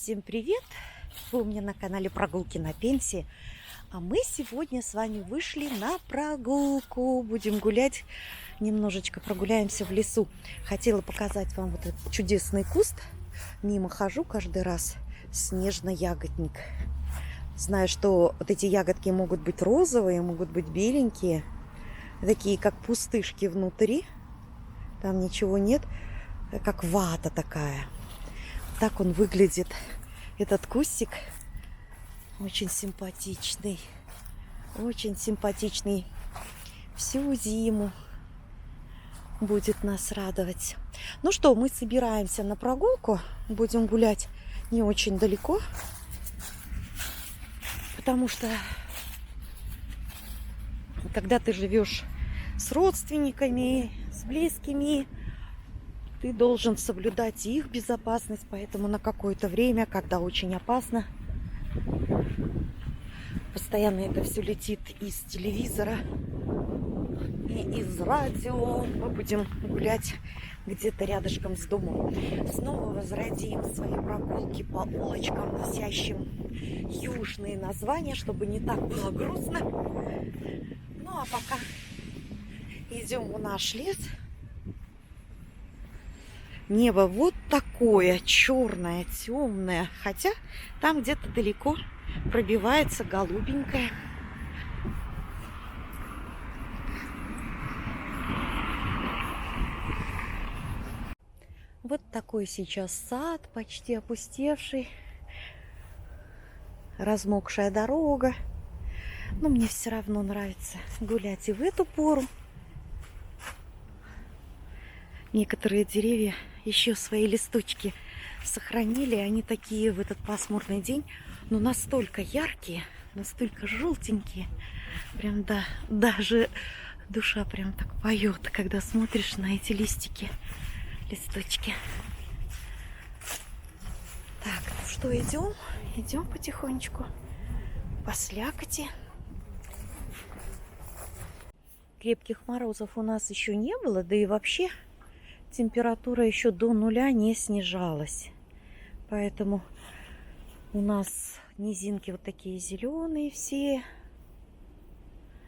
Всем привет! Вы у меня на канале Прогулки на пенсии. А мы сегодня с вами вышли на прогулку. Будем гулять, немножечко прогуляемся в лесу. Хотела показать вам вот этот чудесный куст. Мимо хожу каждый раз. Снежно-ягодник. Знаю, что вот эти ягодки могут быть розовые, могут быть беленькие. Такие, как пустышки внутри. Там ничего нет. Как вата такая. Так он выглядит, этот кустик. Очень симпатичный. Очень симпатичный. Всю зиму будет нас радовать. Ну что, мы собираемся на прогулку. Будем гулять не очень далеко. Потому что когда ты живешь с родственниками, с близкими, ты должен соблюдать их безопасность, поэтому на какое-то время, когда очень опасно, постоянно это все летит из телевизора и из радио, мы будем гулять где-то рядышком с домом. Снова возродим свои прогулки по улочкам, носящим южные названия, чтобы не так было грустно. Ну а пока идем в наш лес. Небо вот такое черное, темное, хотя там где-то далеко пробивается голубенькое. Вот такой сейчас сад, почти опустевший, размокшая дорога. Но мне все равно нравится гулять и в эту пору. Некоторые деревья еще свои листочки сохранили. Они такие в этот пасмурный день, но настолько яркие, настолько желтенькие. Прям да, даже душа прям так поет, когда смотришь на эти листики, листочки. Так, ну что, идем? Идем потихонечку по слякоти. Крепких морозов у нас еще не было, да и вообще температура еще до нуля не снижалась. Поэтому у нас низинки вот такие зеленые все.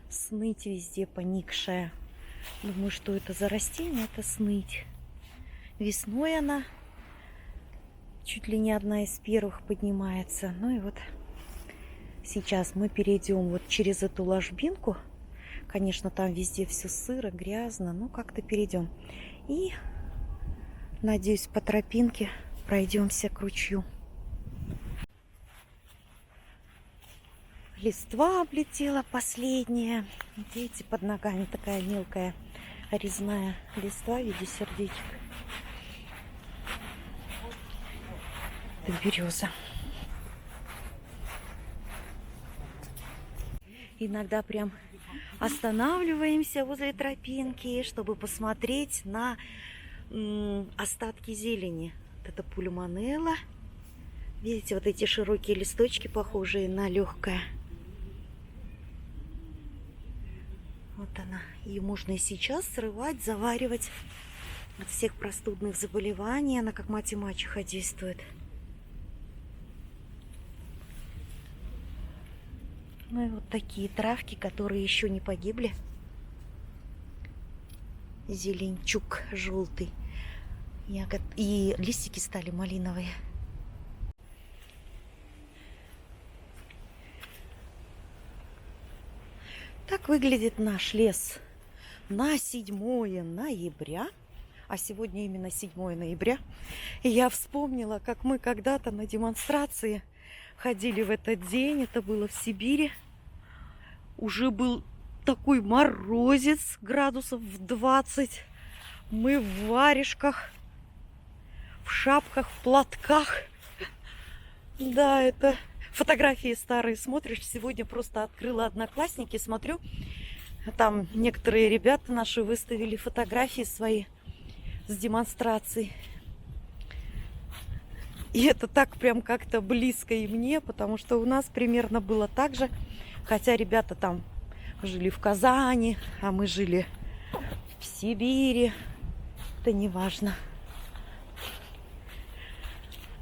Сныть везде поникшая. Думаю, что это за растение? Это сныть. Весной она чуть ли не одна из первых поднимается. Ну и вот сейчас мы перейдем вот через эту ложбинку. Конечно, там везде все сыро, грязно. Но как-то перейдем. И, надеюсь, по тропинке пройдемся к ручью. Листва облетела последняя. Видите, под ногами такая мелкая резная листва в виде сердечек. Это береза. Иногда прям останавливаемся возле тропинки, чтобы посмотреть на остатки зелени. Вот это пульмонелла. Видите, вот эти широкие листочки, похожие на легкое. Вот она. Ее можно и сейчас срывать, заваривать от всех простудных заболеваний. Она как мать и мачеха действует. Ну и вот такие травки, которые еще не погибли. Зеленчук желтый. Ягод. И листики стали малиновые. Так выглядит наш лес на 7 ноября. А сегодня именно 7 ноября. И я вспомнила, как мы когда-то на демонстрации ходили в этот день. Это было в Сибири. Уже был такой морозец, градусов в 20. Мы в варежках, в шапках, в платках. Да, это фотографии старые смотришь. Сегодня просто открыла Одноклассники, смотрю. Там некоторые ребята наши выставили фотографии свои с демонстраций. И это так прям как-то близко и мне, потому что у нас примерно было так же. Хотя ребята там жили в Казани, а мы жили в Сибири. Это не важно.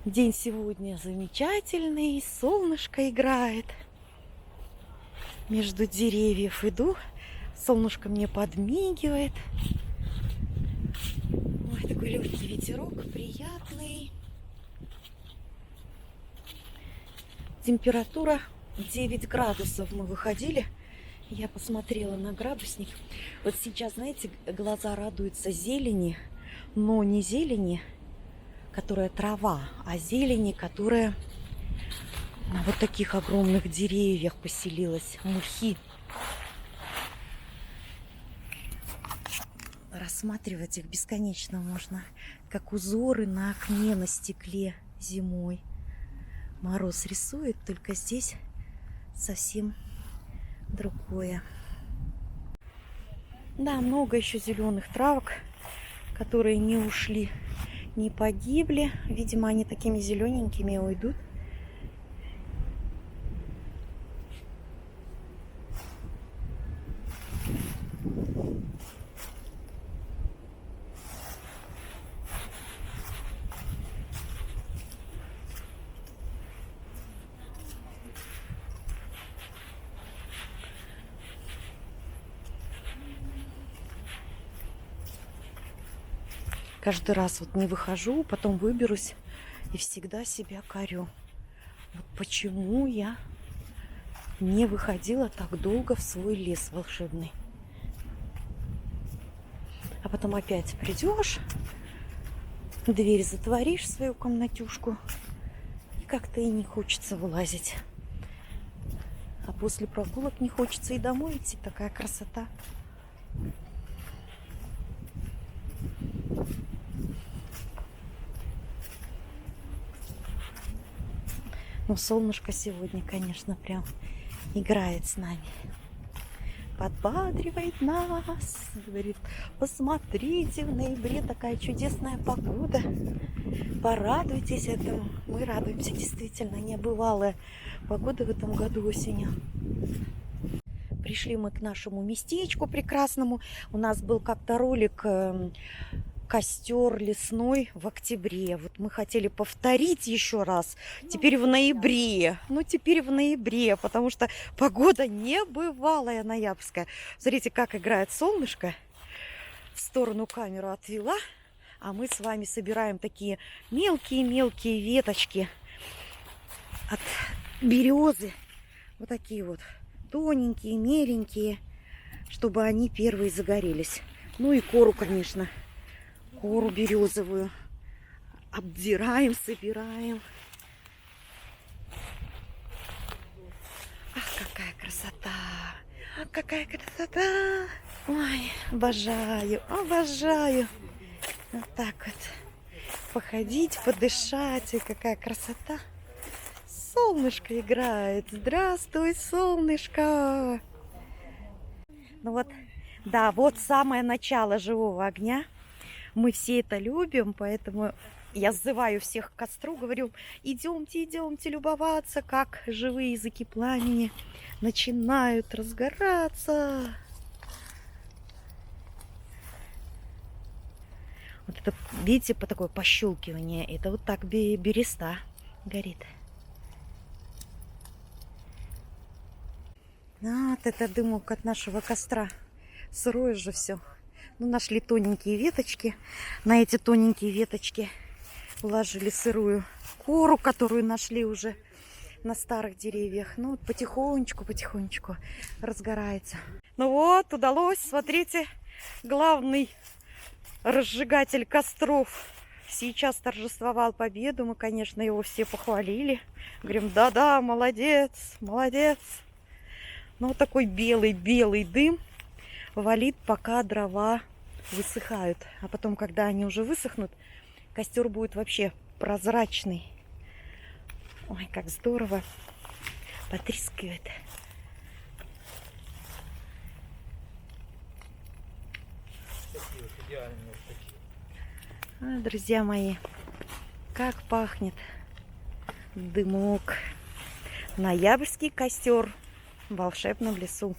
День сегодня замечательный, солнышко играет. Между деревьев иду, солнышко мне подмигивает. Ой, такой легкий ветерок, приятный. Температура 9 градусов. Мы выходили, я посмотрела на градусник. Вот сейчас, знаете, глаза радуются зелени, но не зелени, которая трава, а зелени, которая на вот таких огромных деревьях поселилась, мухи. Рассматривать их бесконечно можно, как узоры на окне, на стекле зимой. Мороз рисует, только здесь совсем другое. Да, много еще зеленых травок, которые не ушли, не погибли. Видимо, они такими зелененькими уйдут. Каждый раз вот не выхожу, потом выберусь и всегда себя корю. Вот почему я не выходила так долго в свой лес волшебный. А потом опять придешь, дверь затворишь в свою комнатюшку, и как-то и не хочется вылазить. А после прогулок не хочется и домой идти. Такая красота. Ну, солнышко сегодня, конечно, прям играет с нами. Подбадривает нас. Говорит, посмотрите, в ноябре такая чудесная погода. Порадуйтесь этому. Мы радуемся, действительно, небывалая погода в этом году осенью. Пришли мы к нашему местечку прекрасному. У нас был как-то ролик «Костер лесной» в октябре. Вот мы хотели повторить еще раз. Теперь в ноябре. Ну, теперь в ноябре, потому что погода небывалая ноябрьская. Смотрите, как играет солнышко. В сторону камеру отвела. А мы с вами собираем такие мелкие-мелкие веточки от березы. Вот такие вот. Тоненькие, меленькие. Чтобы они первые загорелись. Ну и кору, конечно. Кору березовую обдираем, собираем. Ах, какая красота! Ах, какая красота! Ой, обожаю, обожаю. Вот так вот походить, подышать. И какая красота! Солнышко играет. Здравствуй, солнышко! Ну вот, да, вот самое начало живого огня. Мы все это любим, поэтому я сзываю всех к костру, говорю, идемте, идемте любоваться, как живые языки пламени начинают разгораться. Вот это, видите, по такое пощелкивание, это вот так береста горит. Вот это дымок от нашего костра. Сырое же все. Ну, нашли тоненькие веточки. На эти тоненькие веточки уложили сырую кору, которую нашли уже на старых деревьях. Ну, вот потихонечку, потихонечку разгорается. Ну вот, удалось. Смотрите, главный разжигатель костров сейчас торжествовал победу. Мы, конечно, его все похвалили. Говорим, да-да, молодец, молодец. Ну, вот такой белый-белый дым валит, пока дрова высыхают. А потом, когда они уже высохнут, костер будет вообще прозрачный. Ой, как здорово. Потрескивает. Друзья мои, как пахнет дымок. Ноябрьский костер в волшебном лесу.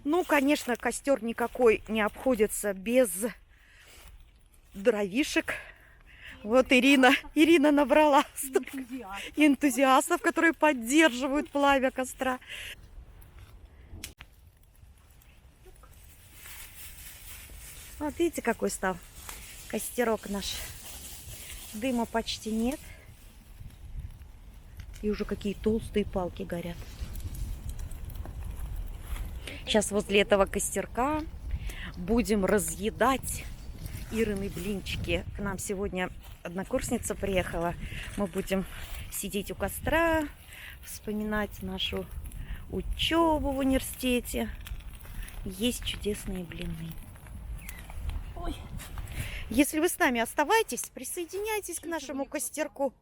Ну, конечно, костер никакой не обходится без дровишек. Вот Ирина набрала энтузиастов, которые поддерживают пламя костра. Вот видите, какой стал костерок наш. Дыма почти нет. И уже какие толстые палки горят. Сейчас возле этого костерка будем разъедать Ирины блинчики. К нам сегодня однокурсница приехала. Мы будем сидеть у костра, вспоминать нашу учебу в университете. Есть чудесные блины. Ой. Если вы с нами оставайтесь, присоединяйтесь к нашему костерку.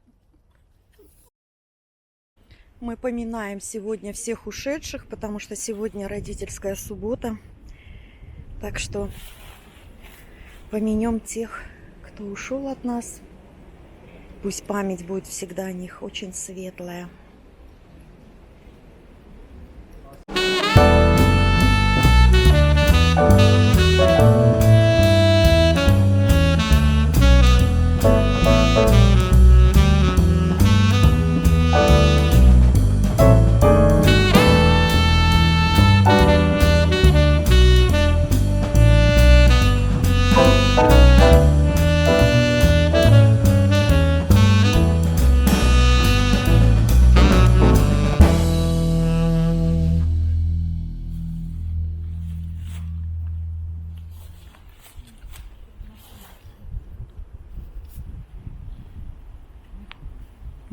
Мы поминаем сегодня всех ушедших, потому что сегодня родительская суббота. Так что помянем тех, кто ушел от нас. Пусть память будет всегда о них очень светлая.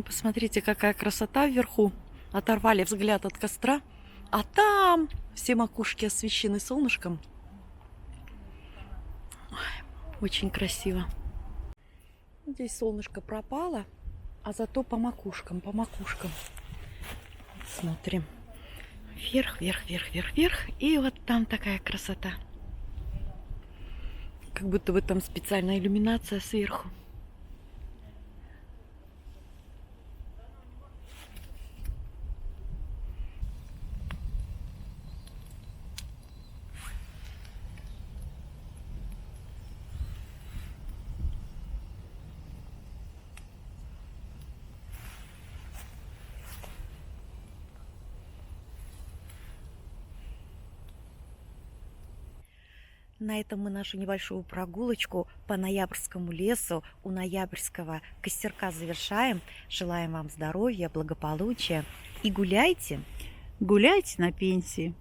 Посмотрите, какая красота вверху. Оторвали взгляд от костра. А там все макушки освещены солнышком. Ой, очень красиво. Здесь солнышко пропало, а зато по макушкам. Смотрим. Вверх, вверх, вверх, вверх, вверх. И вот там такая красота. Как будто бы там специальная иллюминация сверху. На этом мы нашу небольшую прогулочку по Ноябрьскому лесу у Ноябрьского костерка завершаем. Желаем вам здоровья, благополучия и гуляйте. Гуляйте на пенсии.